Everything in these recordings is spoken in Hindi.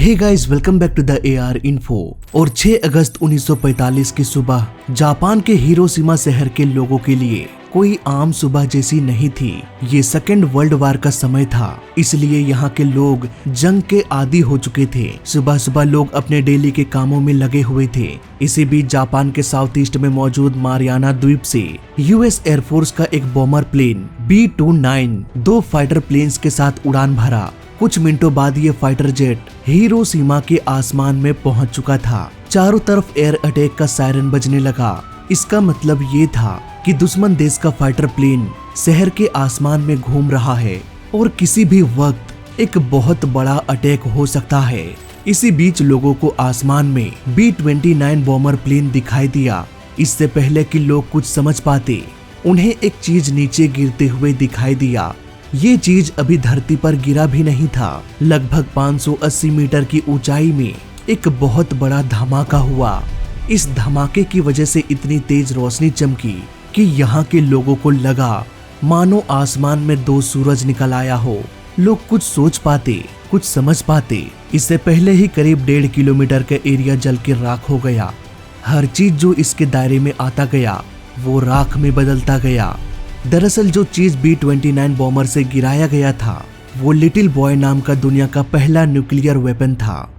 Hey guys, welcome back to the AR info. और 6 अगस्त 1945 की सुबह जापान के हिरोशिमा शहर के लोगों के लिए कोई आम सुबह जैसी नहीं थी। ये सेकेंड वर्ल्ड वार का समय था, इसलिए यहाँ के लोग जंग के आदी हो चुके थे। सुबह सुबह लोग अपने डेली के कामों में लगे हुए थे। इसी बीच जापान के साउथ ईस्ट में मौजूद मारियाना द्वीप से US एयरफोर्स का एक bomber plane B-29 2 fighter planes के साथ उड़ान भरा। कुछ मिनटों बाद ये फाइटर जेट हिरोशिमा के आसमान में पहुंच चुका था। चारों तरफ एयर अटैक का सायरन बजने लगा। इसका मतलब ये था कि दुश्मन देश का फाइटर प्लेन शहर के आसमान में घूम रहा है और किसी भी वक्त एक बहुत बड़ा अटैक हो सकता है। इसी बीच लोगों को आसमान में B-29 बॉम्बर प्लेन दिखाई दिया। इससे पहले कि लोग कुछ समझ पाते, उन्हें एक चीज नीचे गिरते हुए दिखाई दिया। ये चीज अभी धरती पर गिरा भी नहीं था। लगभग 580 मीटर की ऊंचाई में एक बहुत बड़ा धमाका हुआ। इस धमाके की वजह से इतनी तेज रोशनी चमकी कि यहाँ के लोगों को लगा मानो आसमान में 2 सूरज निकल आया हो। लोग कुछ सोच पाते, कुछ समझ पाते, इससे पहले ही करीब 1.5 किलोमीटर का एरिया जल के राख हो गया। हर चीज जो इसके दायरे में आता गया वो राख में बदलता गया। दरअसल जो चीज B-29 बॉम्बर से गिराया गया था वो लिटिल बॉय नाम का दुनिया का पहला न्यूक्लियर वेपन था।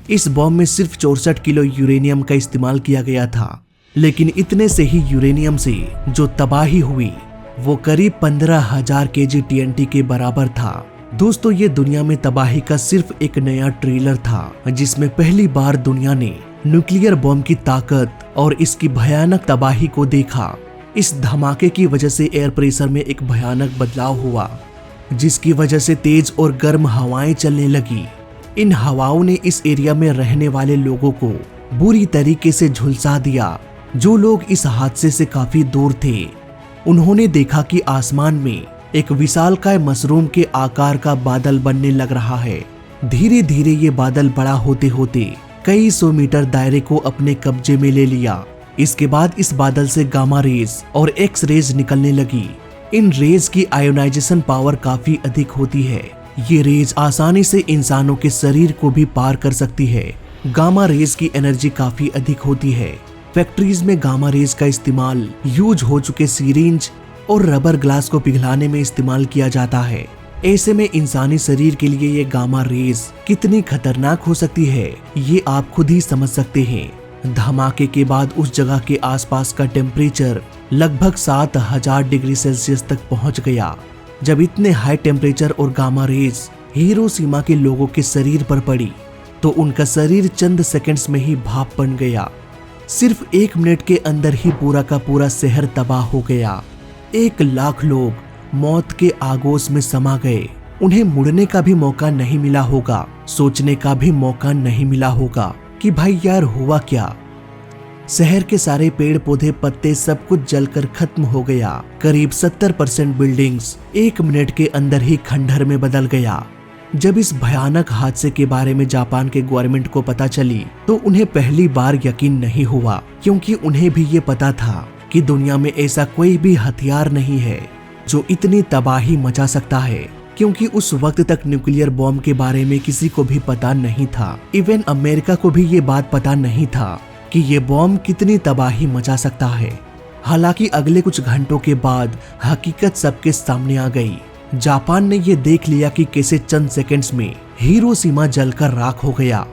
इस बॉम्ब में सिर्फ 64 किलो यूरेनियम का इस्तेमाल किया गया था, लेकिन इतने से ही यूरेनियम से जो तबाही हुई वो करीब 15,000 kg TNT के बराबर था। दोस्तों, ये दुनिया में तबाही का सिर्फ एक नया ट्रेलर था, जिसमें पहली बार दुनिया ने न्यूक्लियर बॉम्ब की ताकत और इसकी भयानक तबाही को देखा। इस धमाके की वजह से एयर प्रेशर में एक भयानक बदलाव हुआ, जिसकी वजह से तेज और गर्म हवाएं चलने लगी। इन हवाओं ने इस एरिया में रहने वाले लोगों को बुरी तरीके से झुलसा दिया। जो लोग इस हादसे से काफी दूर थे, उन्होंने देखा कि आसमान में एक विशालकाय मशरूम के आकार का बादल बनने लग रहा है। धीरे धीरे ये बादल बड़ा होते होते कई 100 मीटर दायरे को अपने कब्जे में ले लिया। इसके बाद इस बादल से गामा रेज और एक्स रेज निकलने लगी। इन रेज की आयोनाइजेशन पावर काफी अधिक होती है। ये रेज आसानी से इंसानों के शरीर को भी पार कर सकती है। गामा रेज की एनर्जी काफी अधिक होती है। फैक्ट्रीज में गामा रेज का इस्तेमाल यूज हो चुके सिरिंज और रबर ग्लास को पिघलाने में इस्तेमाल किया जाता है। ऐसे में इंसानी शरीर के लिए ये गामा रेज कितनी खतरनाक हो सकती है, ये आप खुद ही समझ सकते हैं। धमाके के बाद उस जगह के आसपास का टेम्परेचर लगभग 7,000 डिग्री सेल्सियस तक पहुंच गया। जब इतने हाई टेम्परेचर और गामा रेज हिरोशिमा के लोगों के शरीर पर पड़ी तो उनका शरीर चंद सेकंड्स में ही भाप बन गया। सिर्फ 1 मिनट के अंदर ही पूरा का पूरा शहर तबाह हो गया। 1 लाख लोग मौत के आगोश में समा गए। उन्हें मुड़ने का भी मौका नहीं मिला होगा, सोचने का भी मौका नहीं मिला होगा कि भाई यार हुआ क्या। शहर के सारे पेड़ पौधे पत्ते सब कुछ जलकर खत्म हो गया। करीब 70% बिल्डिंग्स 1 मिनट के अंदर ही खंडहर में बदल गया। जब इस भयानक हादसे के बारे में जापान के गवर्नमेंट को पता चली तो उन्हें पहली बार यकीन नहीं हुआ, क्योंकि उन्हें भी ये पता था कि दुनिया में ऐसा कोई भी हथियार नहीं है जो इतनी तबाही मचा सकता है, क्योंकि उस वक्त तक न्यूक्लियर बॉम्ब के बारे में किसी को भी पता नहीं था। इवन अमेरिका को भी ये बात पता नहीं था कि ये बॉम्ब कितनी तबाही मचा सकता है। हालांकि अगले कुछ घंटों के बाद हकीकत सबके सामने आ गई। जापान ने ये देख लिया कि कैसे चंद सेकंड्स में हिरोशिमा जलकर राख हो गया।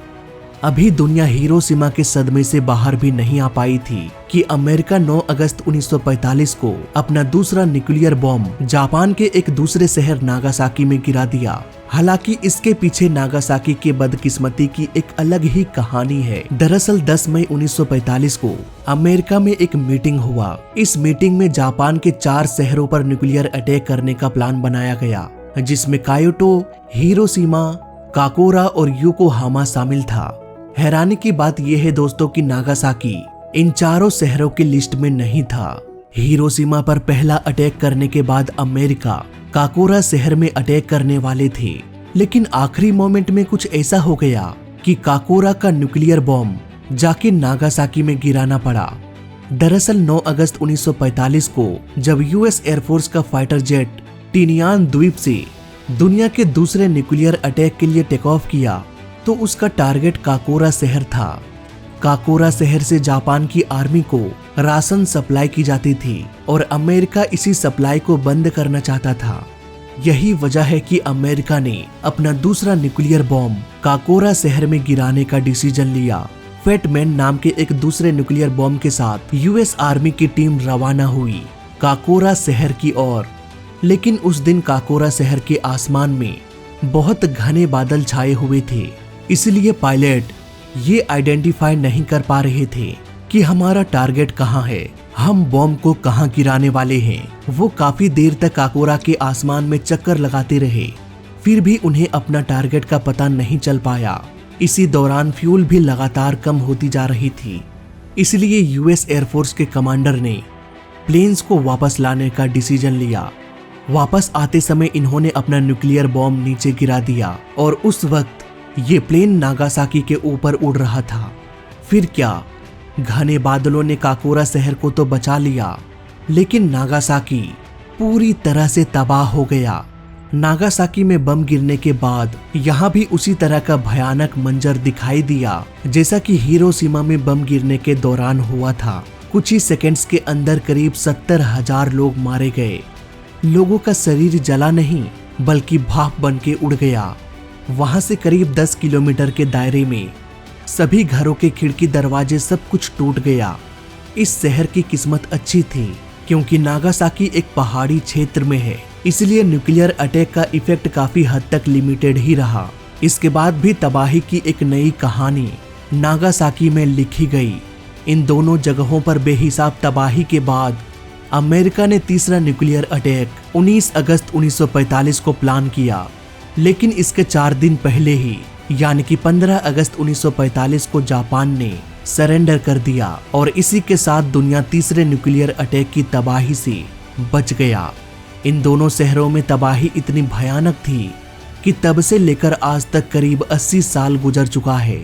अभी दुनिया हिरोशिमा के सदमे से बाहर भी नहीं आ पाई थी कि अमेरिका 9 अगस्त 1945 को अपना दूसरा न्यूक्लियर बॉम्ब जापान के एक दूसरे शहर नागासाकी में गिरा दिया। हालांकि इसके पीछे नागासाकी के बदकिस्मती की एक अलग ही कहानी है। दरअसल 10 मई 1945 को अमेरिका में एक मीटिंग हुआ। इस मीटिंग में जापान के 4 शहरों पर न्यूक्लियर अटैक करने का प्लान बनाया गया, जिसमें कायोटो, हिरोशिमा, काकोरा और योकोहामा शामिल था। हैरानी की बात यह है दोस्तों कि नागासाकी इन चारों शहरों की लिस्ट में नहीं था। हिरोशिमा पर पहला अटैक करने के बाद अमेरिका काकोरा शहर में अटैक करने वाले थे, लेकिन आखिरी मोमेंट में कुछ ऐसा हो गया कि काकोरा का न्यूक्लियर बॉम्ब जाके नागासाकी में गिराना पड़ा। दरअसल 9 अगस्त 1945 को जब US एयरफोर्स का फाइटर जेट टिनियान द्वीप से दुनिया के दूसरे न्यूक्लियर अटैक के लिए टेक ऑफ किया तो उसका टारगेट काकोरा शहर था। काकोरा शहर से जापान की आर्मी को राशन सप्लाई की जाती थी और अमेरिका इसी सप्लाई को बंद करना चाहता था। यही वजह है कि अमेरिका ने अपना दूसरा न्यूक्लियर बॉम्ब काकोरा शहर में गिराने का डिसीजन लिया। फेटमैन नाम के एक दूसरे न्यूक्लियर बॉम्ब के साथ यूएस आर्मी की टीम रवाना हुई काकोरा शहर की ओर। लेकिन उस दिन काकोरा शहर के आसमान में बहुत घने बादल छाए हुए थे, इसलिए पायलट ये आइडेंटिफाई नहीं कर पा रहे थे कि हमारा टारगेट कहाँ है, हम बॉम्ब को कहाँ गिराने वाले हैं। वो काफी देर तक काकोरा के आसमान में चक्कर लगाते रहे, फिर भी उन्हें अपना टारगेट का पता नहीं चल पाया। इसी दौरान फ्यूल भी लगातार कम होती जा रही थी, इसलिए यूएस एयरफोर्स के कमांडर ने प्लेन्स को वापस लाने का डिसीजन लिया। वापस आते समय इन्होंने अपना न्यूक्लियर बॉम्ब नीचे गिरा दिया और उस वक्त ये प्लेन नागासाकी के ऊपर उड़ रहा था। फिर क्या, घने बादलों ने काकोरा शहर को तो बचा लिया, लेकिन नागासाकी पूरी तरह से तबाह हो गया। नागासाकी में बम गिरने के बाद यहाँ भी उसी तरह का भयानक मंजर दिखाई दिया जैसा कि हिरोशिमा में बम गिरने के दौरान हुआ था। कुछ ही सेकंड्स के अंदर करीब 70,000 लोग मारे गए। लोगों का शरीर जला नहीं बल्कि भाप बन के उड़ गया। वहां से करीब 10 किलोमीटर के दायरे में सभी घरों के खिड़की दरवाजे सब कुछ टूट गया। इस शहर की किस्मत अच्छी थी क्योंकि नागासाकी एक पहाड़ी क्षेत्र में है, इसलिए न्यूक्लियर अटैक का इफेक्ट काफी हद तक लिमिटेड ही रहा। इसके बाद भी तबाही की एक नई कहानी नागासाकी में लिखी गई। इन दोनों जगहों पर बेहिसाब तबाही के बाद अमेरिका ने तीसरा न्यूक्लियर अटैक 19 अगस्त 1945 को प्लान किया, लेकिन इसके 4 दिन पहले ही यानी कि 15 अगस्त 1945 को जापान ने सरेंडर कर दिया और इसी के साथ दुनिया तीसरे न्यूक्लियर अटैक की तबाही से बच गया। इन दोनों शहरों में तबाही इतनी भयानक थी कि तब से लेकर आज तक करीब 80 साल गुजर चुका है।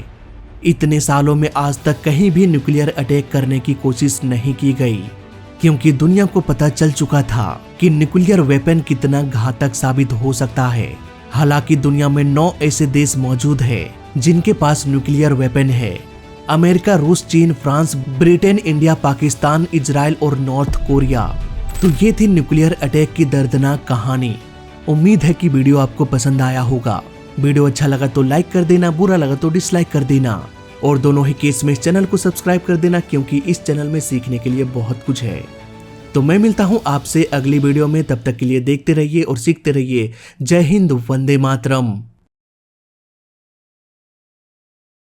इतने सालों में आज तक कहीं भी न्यूक्लियर अटैक करने की कोशिश नहीं की गई, क्योंकि दुनिया को पता चल चुका था कि न्यूक्लियर वेपन कितना घातक साबित हो सकता है। हालांकि दुनिया में 9 ऐसे देश मौजूद हैं जिनके पास न्यूक्लियर वेपन है। अमेरिका, रूस, चीन, France, Britain, India, Pakistan, Israel और नॉर्थ कोरिया। तो ये थी न्यूक्लियर अटैक की दर्दनाक कहानी। उम्मीद है कि वीडियो आपको पसंद आया होगा। वीडियो अच्छा लगा तो लाइक कर देना, बुरा लगा तो डिसलाइक कर देना और दोनों ही केस में इस चैनल को सब्सक्राइब कर देना, क्योंकि इस चैनल में सीखने के लिए बहुत कुछ है। तो मैं मिलता हूं आपसे अगली वीडियो में, तब तक के लिए देखते रहिए और सीखते रहिए। जय हिंद, वंदे मातरम।